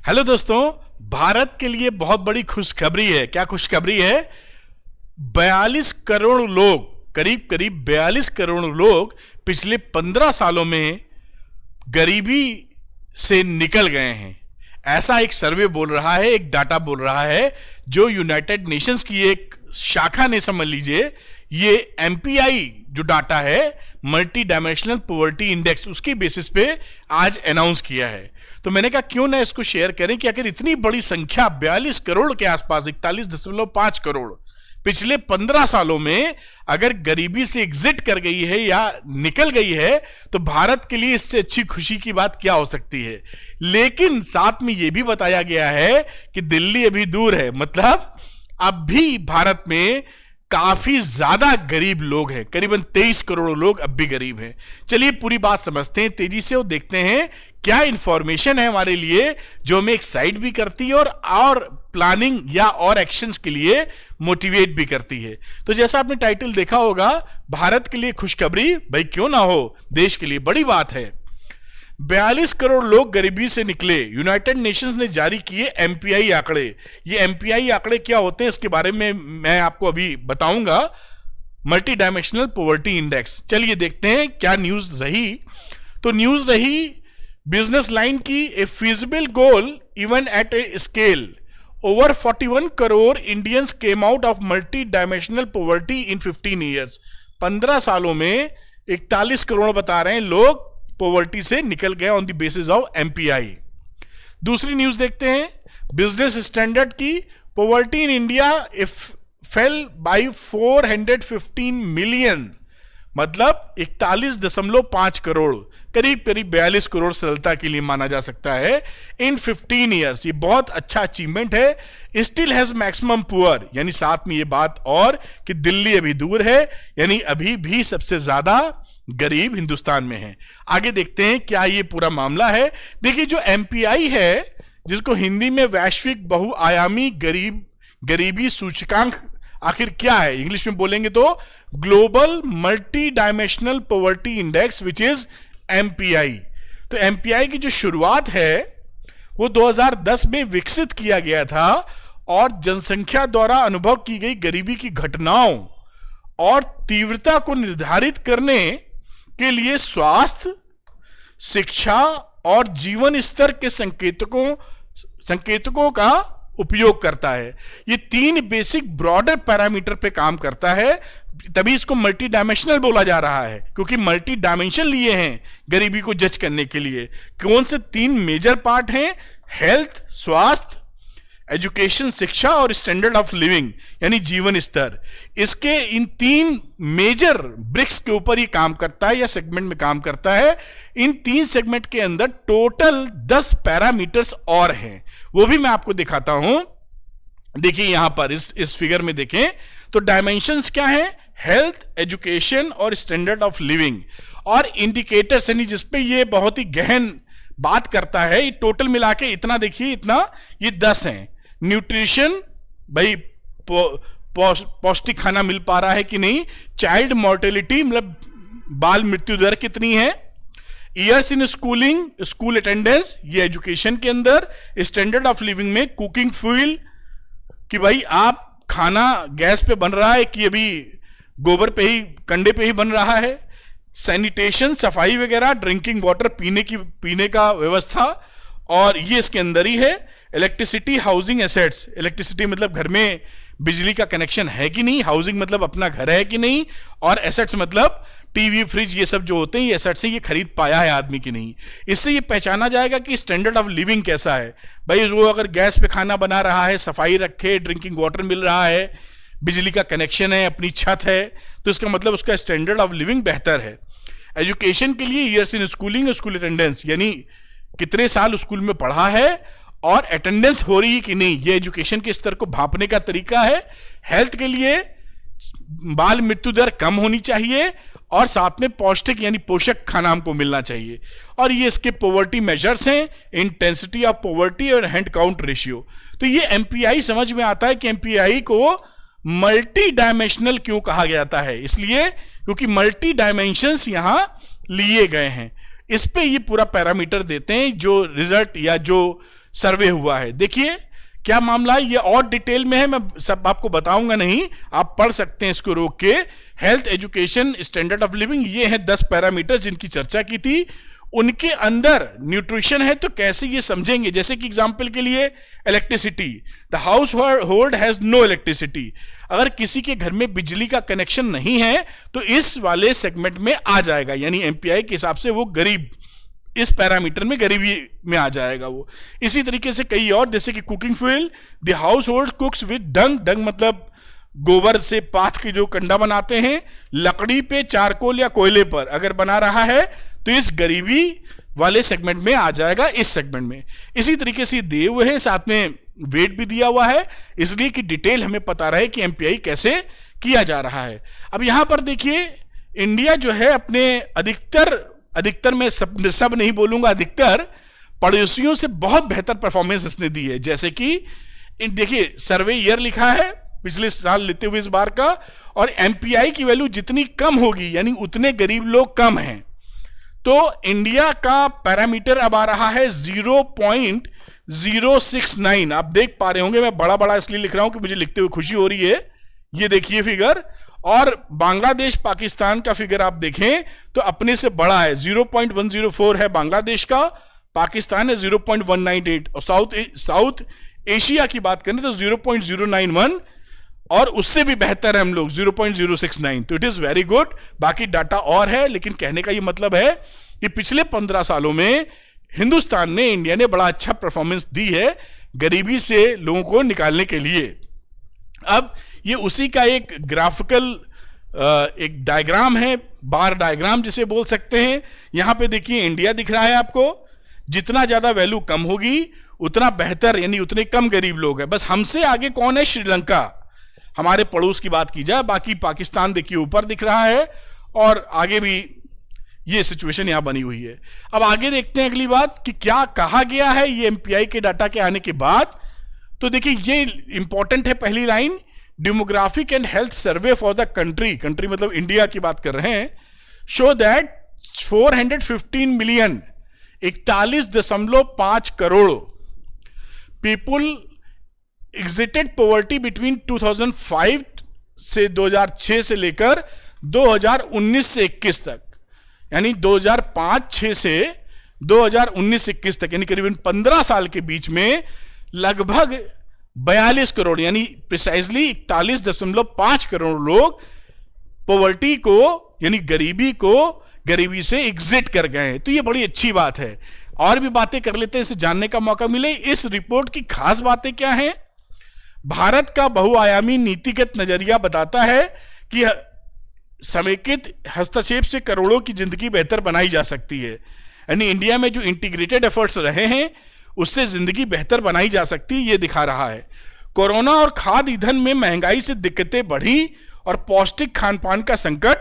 Hello दोस्तों, भारत के लिए बहुत बड़ी खुशखबरी है। क्या खुशखबरी है? 42 करोड़ लोग, करीब करीब 42 करोड़ लोग पिछले 15 सालों में गरीबी से निकल गए हैं। ऐसा एक सर्वे बोल रहा है, एक डाटा बोल रहा है, जो यूनाइटेड नेशंस की एक शाखा ने, समझ लीजिए, ये एमपीआई जो डाटा है, मल्टी डायमेंशनल पॉवर्टी इंडेक्स, उसकी बेसिस पे आज अनाउंस किया है। तो मैंने कहा क्यों ना इसको शेयर करें कि अगर इतनी बड़ी संख्या 42 करोड़ के आसपास, 41.5 करोड़ पिछले 15 सालों में अगर गरीबी से एग्जिट कर गई है या निकल गई है, तो भारत के लिए इससे अच्छी खुशी की बात क्या हो सकती है। लेकिन साथ में यह भी बताया गया है कि दिल्ली अभी दूर है, मतलब अब भी भारत में काफी ज्यादा गरीब लोग हैं। करीबन 23 करोड़ लोग अब भी गरीब हैं। चलिए पूरी बात समझते हैं तेजी से और देखते हैं क्या इंफॉर्मेशन है हमारे लिए जो हमें एक्साइट भी करती है और प्लानिंग या और एक्शंस के लिए मोटिवेट भी करती है। तो जैसा आपने टाइटल देखा होगा, भारत के लिए खुशखबरी, भाई क्यों ना हो, देश के लिए बड़ी बात है। 42 करोड़ लोग गरीबी से निकले। यूनाइटेड नेशंस ने जारी किए एमपीआई आंकड़े। ये एमपीआई आंकड़े क्या होते हैं इसके बारे में मैं आपको अभी बताऊंगा। मल्टी डायमेंशनल पॉवर्टी इंडेक्स, चलिए देखते हैं क्या न्यूज रही। तो न्यूज रही बिजनेस लाइन की, a feasible goal even at a scale over 41 crore Indians came out of multi dimensional poverty in 15 years. 15 सालों में 41 करोड़ बता रहे हैं लोग पॉवर्टी से निकल गए on the basis of MPI. दूसरी न्यूज देखते हैं बिजनेस स्टैंडर्ड की। Poverty in India fell by 415 million, मतलब 41.5 करोड़, करीब करीब 42 करोड़ सरलता के लिए माना जा सकता है इन 15 ईयर्स। ये बहुत अच्छा अचीवमेंट है। स्टिल हैज मैक्सिमम पुअर, यानी साथ में ये बात और कि दिल्ली अभी दूर है, यानी अभी भी सबसे ज्यादा गरीब हिंदुस्तान में है। आगे देखते हैं क्या ये पूरा मामला है। देखिए जो एमपीआई है, जिसको हिंदी में वैश्विक बहुआयामी गरीबी सूचकांक आखिर क्या है, इंग्लिश में बोलेंगे तो global multi dimensional poverty index which is MPI. तो एमपीआई की जो शुरुआत है वो 2010 में विकसित किया गया था और जनसंख्या द्वारा अनुभव की गई गरीबी की घटनाओं और तीव्रता को निर्धारित करने के लिए स्वास्थ्य, शिक्षा और जीवन स्तर के संकेतकों का उपयोग करता है। ये 3 बेसिक ब्रॉडर पैरामीटर पे काम करता है, तभी इसको मल्टी डायमेंशनल बोला जा रहा है, क्योंकि मल्टी डायमेंशन लिए हैं गरीबी को जज करने के लिए। कौन से 3 मेजर पार्ट हैं? हेल्थ, स्वास्थ्य, एजुकेशन, शिक्षा, और स्टैंडर्ड ऑफ लिविंग, यानी जीवन स्तर। इसके इन 3 मेजर ब्रिक्स के ऊपर ये काम करता है या सेगमेंट में काम करता है। इन 3 सेगमेंट के अंदर टोटल 10 पैरामीटर्स और हैं, वो भी मैं आपको दिखाता हूं। देखिए यहां पर इस फिगर में देखें तो डायमेंशंस क्या है? हेल्थ, एजुकेशन और स्टैंडर्ड ऑफ लिविंग, और इंडिकेटर्स, यानी जिसपे ये बहुत ही गहन बात करता है। ये टोटल मिला के इतना देखिए, इतना, ये 10 हैं। न्यूट्रिशन, भाई पौष्टिक खाना मिल पा रहा है कि नहीं। चाइल्ड मोर्टेलिटी, मतलब बाल मृत्यु दर कितनी है। Years in schooling, school attendance, ये एजुकेशन के अंदर। स्टैंडर्ड ऑफ लिविंग में कुकिंग फ्यूल, कि भाई आप खाना गैस पे बन रहा है कि अभी गोबर पे ही, कंडे पे ही बन रहा है। सैनिटेशन, सफाई वगैरह, ड्रिंकिंग वाटर, पीने का व्यवस्था, और ये इसके अंदर ही है। इलेक्ट्रिसिटी, हाउसिंग एसेट्स, इलेक्ट्रिसिटी मतलब घर में बिजली का कनेक्शन है कि नहीं, हाउसिंग मतलब अपना घर है कि नहीं, और एसेट्स मतलब टीवी, फ्रिज, ये सब जो होते हैं ये एसेट्स हैं, ये खरीद पाया है आदमी की नहीं। इससे ये पहचाना जाएगा कि स्टैंडर्ड ऑफ लिविंग कैसा है। भाई वो अगर गैस पे खाना बना रहा है, सफाई रखे, ड्रिंकिंग वाटर मिल रहा है, बिजली का कनेक्शन है, अपनी छत है, तो इसका मतलब उसका स्टैंडर्ड ऑफ लिविंग बेहतर है। एजुकेशन के लिए years in schooling, school attendance, यानी कितने साल स्कूल में पढ़ा है और अटेंडेंस हो रही है कि नहीं, ये एजुकेशन के स्तर को भांपने का तरीका है। हेल्थ के लिए बाल मृत्यु दर कम होनी चाहिए और साथ में पौष्टिक यानी पोषक खाना हमको मिलना चाहिए। और ये इसके पॉवर्टी मेजर्स हैं, इंटेंसिटी ऑफ पॉवर्टी और हैंड काउंट रेशियो। तो ये एमपीआई समझ में आता है कि एमपीआई को मल्टी डायमेंशनल क्यों कहा जाता है, इसलिए क्योंकि मल्टी डायमेंशंस यहां लिए गए हैं। इस पे ये पूरा पैरामीटर देते हैं जो रिजल्ट या जो सर्वे हुआ है। देखिए क्या मामला है, ये और डिटेल में है, मैं सब आपको बताऊंगा नहीं, आप पढ़ सकते हैं इसको रोक के। Health, education, standard of living, ये हैं 10 पैरामीटर जिनकी चर्चा की थी। उनके अंदर न्यूट्रिशन है, तो कैसे ये समझेंगे। जैसे कि एग्जांपल के लिए electricity, the household has no electricity, अगर किसी के घर में बिजली का कनेक्शन नहीं है तो इस वाले सेगमेंट में आ जाएगा, यानी एमपीआई के हिसाब से वो गरीब, इस पैरामीटर में गरीबी में आ जाएगा वो। इसी तरीके से कई और, जैसे कि cooking fuel, the household cooks with dung, dung मतलब गोबर से पाथ के जो कंडा बनाते हैं, लकड़ी पे, चारकोल या कोयले पर अगर बना रहा है तो इस गरीबी वाले सेगमेंट में आ जाएगा, इस सेगमेंट में। इसी तरीके से दिए हुए है, साथ में वेट भी दिया हुआ है, इसलिए कि डिटेल हमें पता रहे कि एमपीआई कैसे किया जा रहा है। अब यहां पर देखिए इंडिया जो है अपने अधिकतर में सब नहीं बोलूंगा, अधिकतर पड़ोसियों से बहुत बेहतर परफॉर्मेंस इसने दी है। जैसे कि देखिए सर्वे ईयर लिखा है पिछले साल लेते हुए इस बार का, और एमपीआई की वैल्यू जितनी कम होगी यानी उतने गरीब लोग कम हैं, तो इंडिया का पैरामीटर अब आ रहा है 0.069। आप देख पा रहे होंगे, मैं बड़ा बड़ा इसलिए लिख रहा हूं कि मुझे लिखते हुए खुशी हो रही है। ये देखिए फिगर, और बांग्लादेश पाकिस्तान का फिगर आप देखें तो अपने से बड़ा है, 0.104 है बांग्लादेश का, पाकिस्तान है 0.198, और साउथ एशिया की बात करें तो 0.091, और उससे भी बेहतर है हम लोग 0.069। तो इट इज वेरी गुड। बाकी डाटा और है, लेकिन कहने का ये मतलब है कि पिछले 15 सालों में हिंदुस्तान ने, इंडिया ने बड़ा अच्छा परफॉर्मेंस दी है गरीबी से लोगों को निकालने के लिए। अब ये उसी का एक ग्राफिकल एक डायग्राम है, बार डायग्राम जिसे बोल सकते हैं। यहां पे देखिए इंडिया दिख रहा है आपको, जितना ज्यादा वैल्यू कम होगी उतना बेहतर, यानी उतने कम गरीब लोग हैं। बस हमसे आगे कौन है? श्रीलंका, हमारे पड़ोस की बात की जाए। बाकी पाकिस्तान देखिए ऊपर दिख रहा है, और आगे भी ये सिचुएशन यहां बनी हुई है। अब आगे देखते हैं अगली बात कि क्या कहा गया है ये एमपीआई के डाटा के आने के बाद। तो देखिए ये इंपॉर्टेंट है, पहली line, demographic and health survey for the country, country मतलब इंडिया की बात कर रहे हैं, show that 415 million, 41.5 crore people exerted poverty between 2005 से 2006 से लेकर 2019 से 21 तक, यानी 2005-6 से 2019-21 तक, यानी करीबन 15 साल के बीच में लगभग 42 करोड़, यानी प्रिसाइजली 41.5 करोड़ लोग पॉवर्टी को, यानी गरीबी से एग्जिट कर गए हैं। तो ये बड़ी अच्छी बात है। और भी बातें कर लेते हैं, इसे जानने का मौका मिले। इस रिपोर्ट की खास बातें क्या हैं? भारत का बहुआयामी नीतिगत नजरिया बताता है कि समेकित हस्तक्षेप से करोड़ों की जिंदगी बेहतर बनाई जा सकती है, यानी इंडिया में जो इंटीग्रेटेड एफर्ट्स रहे हैं उससे जिंदगी बेहतर बनाई जा सकती है, ये दिखा रहा है। कोरोना और खाद्य ईंधन में महंगाई से दिक्कतें बढ़ी और पौष्टिक खान पान का संकट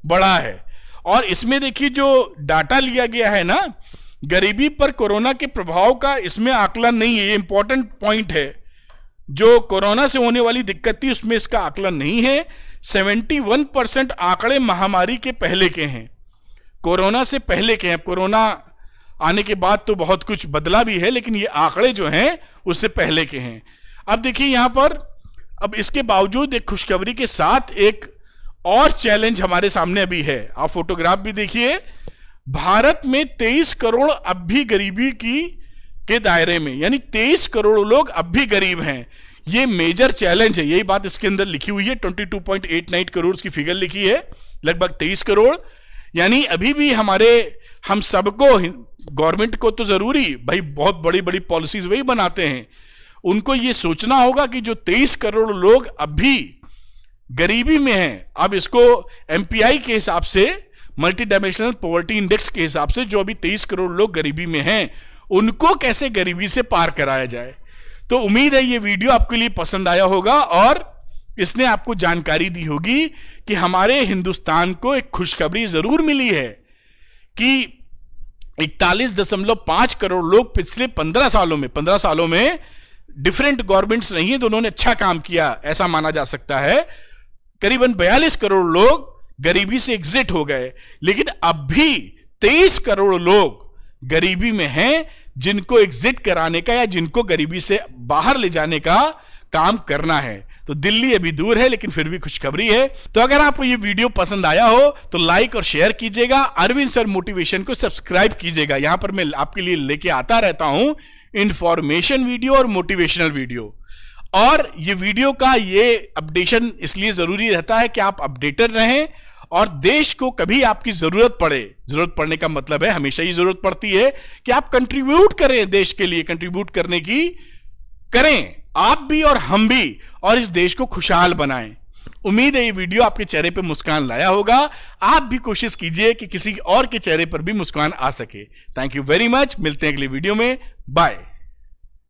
बढ़ा है। और इसमें देखिए जो डाटा लिया गया है ना, गरीबी पर कोरोना के प्रभाव का इसमें आकलन नहीं है, ये इंपॉर्टेंट पॉइंट है। जो कोरोना से होने वाली दिक्कत थी उसमें इसका आकलन नहीं है। 71% आंकड़े महामारी के पहले के हैं, कोरोना से पहले के हैं। कोरोना आने के बाद तो बहुत कुछ बदला भी है, लेकिन ये आंकड़े जो हैं उससे पहले के हैं। अब देखिए यहां पर, अब इसके बावजूद एक खुशखबरी के साथ एक और चैलेंज हमारे सामने अभी है। आप फोटोग्राफ भी देखिए, भारत में 23 करोड़ अब भी गरीबी के दायरे में, यानी 23 करोड़ लोग अब भी गरीब हैं। ये मेजर चैलेंज है, यही बात इसके अंदर लिखी हुई है। 22.89 करोड़ की फिगर लिखी है, लगभग 23 करोड़, यानी अभी भी हम सबको, गवर्नमेंट को तो जरूरी भाई, बहुत बड़ी बड़ी पॉलिसीज वही बनाते हैं, उनको ये सोचना होगा कि जो 23 करोड़ लोग अब भी गरीबी में हैं, अब इसको एमपीआई के हिसाब से, मल्टी डायमेंशनल पॉवर्टी इंडेक्स के हिसाब से, जो अभी 23 करोड़ लोग गरीबी में हैं उनको कैसे गरीबी से पार कराया जाए। तो उम्मीद है ये वीडियो आपके लिए पसंद आया होगा और इसने आपको जानकारी दी होगी कि हमारे हिंदुस्तान को एक खुशखबरी जरूर मिली है कि 41.5 करोड़ लोग पिछले 15 सालों में डिफरेंट गवर्नमेंट्स रही हैं तो उन्होंने अच्छा काम किया, ऐसा माना जा सकता है। करीबन 42 करोड़ लोग गरीबी से एग्जिट हो गए, लेकिन अब भी 23 करोड़ लोग गरीबी में हैं, जिनको एग्जिट कराने का या जिनको गरीबी से बाहर ले जाने का काम करना है। तो दिल्ली अभी दूर है लेकिन फिर भी खुशखबरी है। तो अगर आपको ये वीडियो पसंद आया हो तो लाइक और शेयर कीजिएगा, अरविंद सर मोटिवेशन को सब्सक्राइब कीजिएगा। यहां पर मैं आपके लिए लेके आता रहता हूं इंफॉर्मेशन वीडियो और मोटिवेशनल वीडियो। और ये वीडियो का ये अपडेशन इसलिए जरूरी रहता है कि आप अपडेटेड रहें और देश को कभी आपकी जरूरत पड़े, जरूरत पड़ने का मतलब है हमेशा ही जरूरत पड़ती है कि आप कंट्रीब्यूट करें, देश के लिए कंट्रीब्यूट करने की करें आप भी और हम भी, और इस देश को खुशहाल बनाएं। उम्मीद है ये वीडियो आपके चेहरे पे मुस्कान लाया होगा। आप भी कोशिश कीजिए कि किसी और के चेहरे पर भी मुस्कान आ सके। Thank you very much. मिलते हैं अगले वीडियो में। बाय।